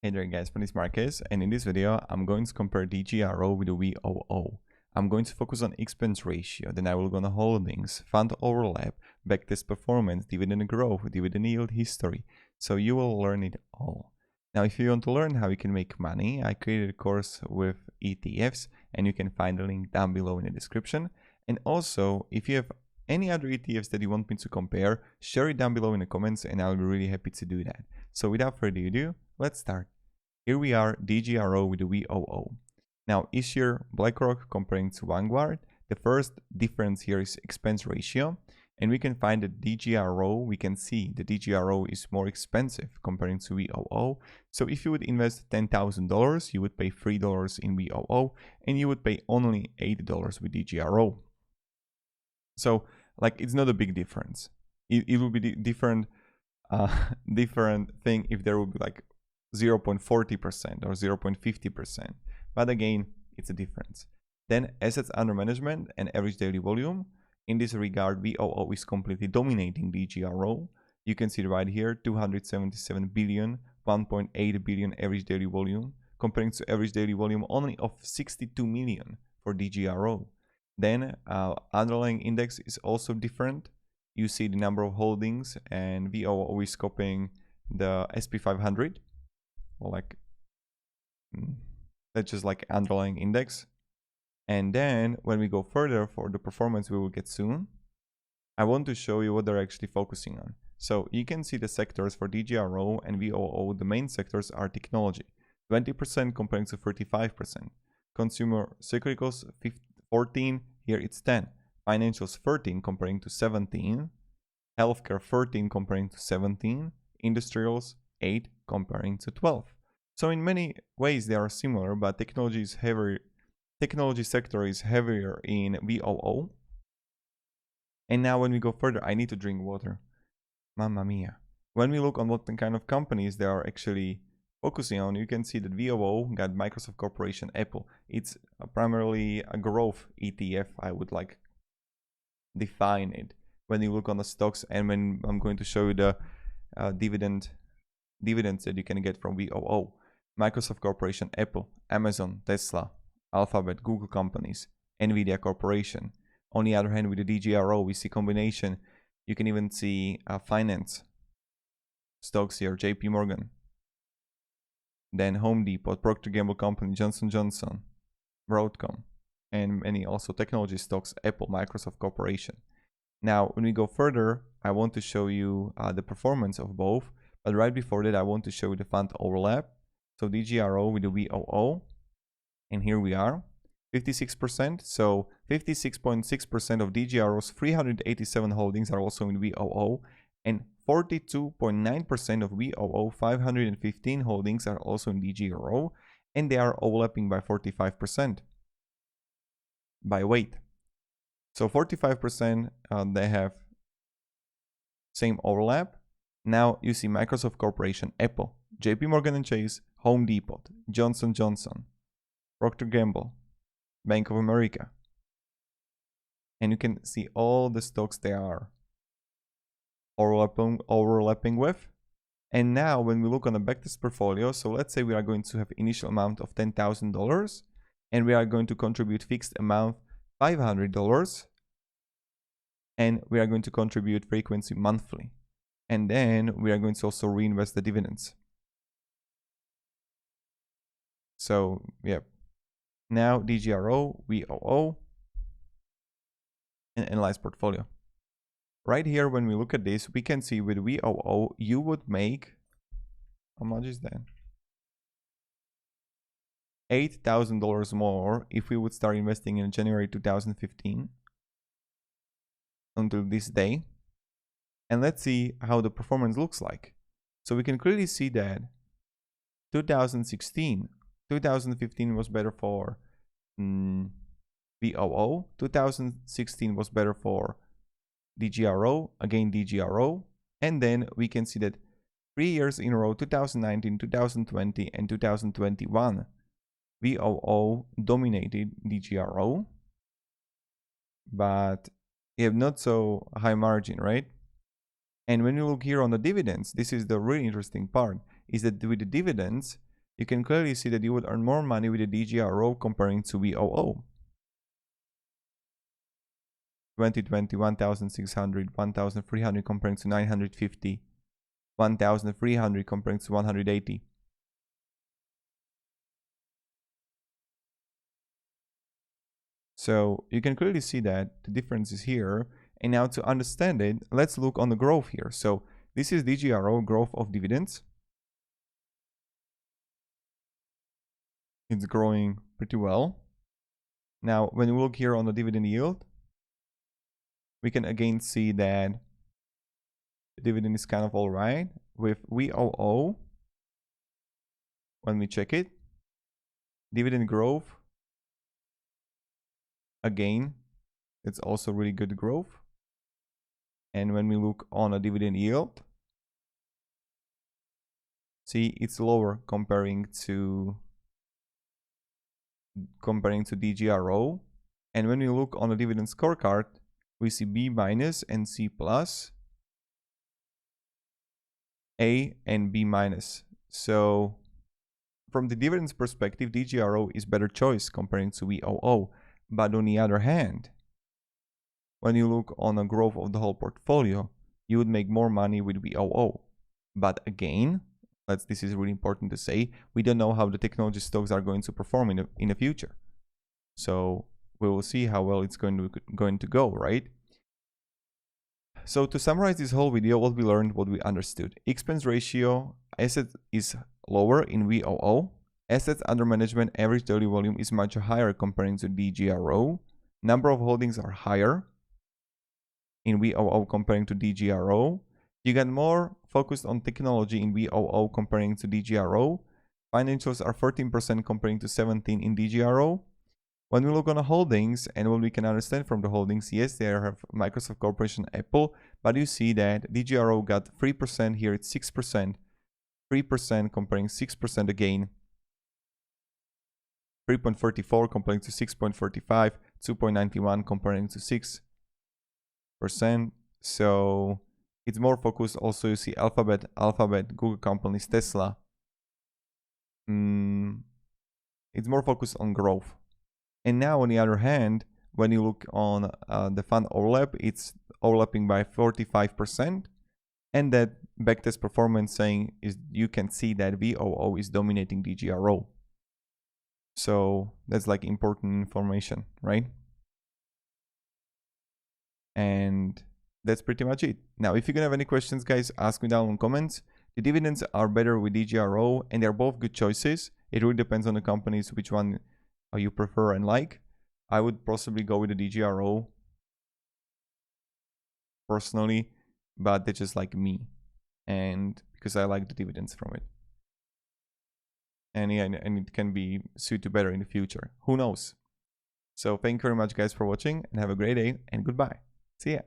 Hey there guys, my name is Marcus, and in this video I'm going to compare DGRO with the VOO. I'm going to focus on expense ratio, then I will go on holdings, fund overlap, backtest performance, dividend growth, dividend yield history, so you will learn it all. Now if you want to learn how you can make money, I created a course with ETFs and you can find the link down below in the description. And also, if you have any other ETFs that you want me to compare, share it down below in the comments and I'll be really happy to do that. So without further ado, let's start. Here we are, DGRO with the VOO. Now, each year, BlackRock comparing to Vanguard. The first difference here is expense ratio. And we can find that DGRO, we can see the DGRO is more expensive comparing to VOO. So if you would invest $10,000, you would pay $3 in VOO and you would pay only $8 with DGRO. So like, it's not a big difference. It will be different thing if there would be like 0.40% or 0.50%. But again, it's a difference. Then assets under management and average daily volume. In this regard, VOO is completely dominating DGRO. You can see right here, 277 billion, 1.8 billion average daily volume, comparing to average daily volume only of 62 million for DGRO. Then underlying index is also different. You see the number of holdings, and VOO is copying the SP 500. Like, that's just like underlying index. And then when we go further for the performance we will get soon, I want to show you what they're actually focusing on. So you can see the sectors for DGRO and VOO. The main sectors are technology, 20% comparing to 35%. Consumer cyclicals 14, here it's 10. Financials 13 comparing to 17. Healthcare 13 comparing to 17. Industrials 8 comparing to 12. So in many ways they are similar, but technology sector is heavier in VOO. And now when we go further, I need to drink water. Mamma mia. When we look on what kind of companies they are actually focusing on, you can see that VOO got Microsoft Corporation, Apple. It's primarily a growth ETF, I would like define it. When you look on the stocks, and when I'm going to show you the dividends that you can get from VOO. Microsoft Corporation, Apple, Amazon, Tesla, Alphabet, Google companies, Nvidia Corporation. On the other hand, with the DGRO, we see combination. You can even see finance stocks here, JP Morgan, then Home Depot, Procter & Gamble Company, Johnson & Johnson, Broadcom, and many also technology stocks, Apple, Microsoft Corporation. Now, when we go further, I want to show you the performance of both. But right before that, I want to show you the fund overlap. So DGRO with the VOO. And here we are, 56%. So 56.6% of DGRO's 387 holdings are also in VOO. And 42.9% of VOO 515 holdings are also in DGRO. And they are overlapping by 45% by weight. So 45% they have same overlap. Now you see Microsoft Corporation, Apple, JP Morgan & Chase, Home Depot, Johnson & Johnson, Procter & Gamble, Bank of America. And you can see all the stocks they are overlapping with. And now when we look on the backtest portfolio, so let's say we are going to have initial amount of $10,000 and we are going to contribute fixed amount $500 and we are going to contribute frequency monthly. And then we are going to also reinvest the dividends. So, yeah. Now DGRO, VOO, and analyze portfolio. Right here, when we look at this, we can see with VOO, you would make, how much is that? $8,000 more if we would start investing in January 2015 until this day. And let's see how the performance looks like. So we can clearly see that 2015 was better for VOO. 2016 was better for DGRO, again DGRO. And then we can see that 3 years in a row, 2019, 2020, and 2021, VOO dominated DGRO. But you have not so high margin, right? And when you look here on the dividends, this is the really interesting part, is that with the dividends, you can clearly see that you would earn more money with the DGRO comparing to VOO. 2020, 1,600, 1,300 comparing to 950, 1,300 comparing to 180. So you can clearly see that the difference is here. And now to understand it, let's look on the growth here. So this is DGRO growth of dividends. It's growing pretty well. Now, when we look here on the dividend yield, we can again see that the dividend is kind of all right. With VOO, when we check it, dividend growth, again, it's also really good growth. And when we look on a dividend yield, see, it's lower comparing to DGRO. And when we look on the dividend scorecard, we see B minus and C plus, A and B minus. So from the dividends perspective, DGRO is better choice comparing to VOO. But on the other hand, when you look on the growth of the whole portfolio, you would make more money with VOO. But again, this is really important to say, we don't know how the technology stocks are going to perform in the future. So we will see how well it's going to go, right? So to summarize this whole video, what we learned, what we understood. Expense ratio, asset is lower in VOO. Assets under management average daily volume is much higher comparing to DGRO. Number of holdings are higher in VOO comparing to DGRO. You get more focused on technology in VOO comparing to DGRO. Financials are 14% comparing to 17% in DGRO. When we look on the holdings and what we can understand from the holdings, yes, they have Microsoft Corporation, Apple, but you see that DGRO got 3%, here it's 6%, 3% comparing 6% again, 3.44 comparing to 6.45, 2.91 comparing to 6%. So it's more focused. Also, you see Alphabet, Google companies, Tesla. It's more focused on growth. And now, on the other hand, when you look on the fund overlap, it's overlapping by 45%. And that backtest performance saying is you can see that VOO is dominating DGRO. So that's like important information, right? And that's pretty much it. Now, if you're gonna have any questions, guys, ask me down in comments. The dividends are better with DGRO, and they're both good choices. It really depends on the companies, which one you prefer and like. I would possibly go with the DGRO personally, but that's just like me, and because I like the dividends from it. And yeah, and it can be suited better in the future. Who knows? So thank you very much, guys, for watching, and have a great day, and goodbye. See ya.